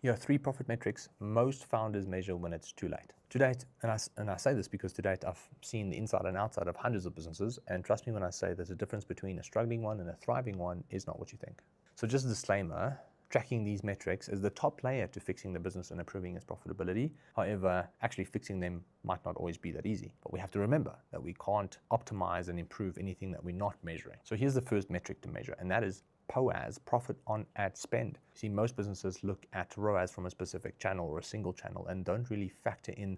Here are 3 profit metrics most founders measure when it's too late. To date, and I say this because to date I've seen the inside and outside of hundreds of businesses, and trust me when I say that the difference between a struggling one and a thriving one is not what you think. So just a disclaimer, tracking these metrics is the top layer to fixing the business and improving its profitability. However, actually fixing them might not always be that easy. But we have to remember that we can't optimize and improve anything that we're not measuring. So here's the first metric to measure, and that is POAS, profit on ad spend. See, most businesses look at ROAS from a specific channel or a single channel and don't really factor in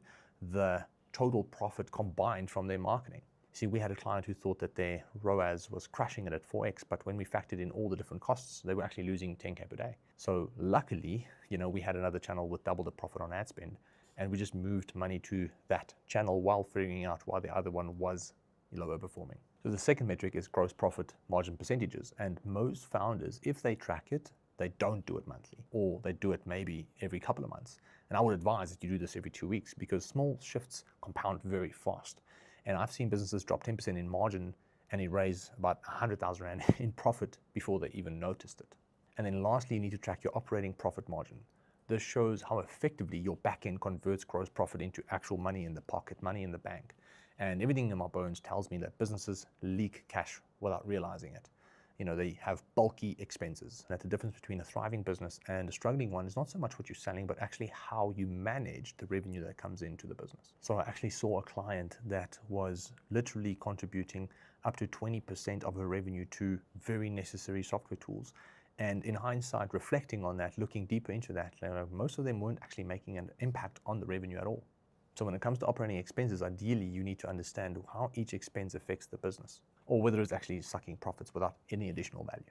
the total profit combined from their marketing. See, we had a client who thought that their ROAS was crashing it at 4x, but when we factored in all the different costs, they were actually losing 10K per day. So luckily, we had another channel with double the profit on ad spend, and we just moved money to that channel while figuring out why the other one was lower performing. So the second metric is gross profit margin percentages, and most founders, if they track it, they don't do it monthly, or they do it maybe every couple of months. And I would advise that you do this every 2 weeks because small shifts compound very fast. And I've seen businesses drop 10% in margin and erase about 100,000 Rand in profit before they even noticed it. And then lastly, you need to track your operating profit margin. This shows how effectively your back end converts gross profit into actual money in the pocket, money in the bank. And everything in my bones tells me that businesses leak cash without realizing it. They have bulky expenses. That the difference between a thriving business and a struggling one is not so much what you're selling, but actually how you manage the revenue that comes into the business. So I actually saw a client that was literally contributing up to 20% of her revenue to very necessary software tools. And in hindsight, reflecting on that, looking deeper into that, most of them weren't actually making an impact on the revenue at all. So when it comes to operating expenses, ideally you need to understand how each expense affects the business, or whether it's actually sucking profits without any additional value.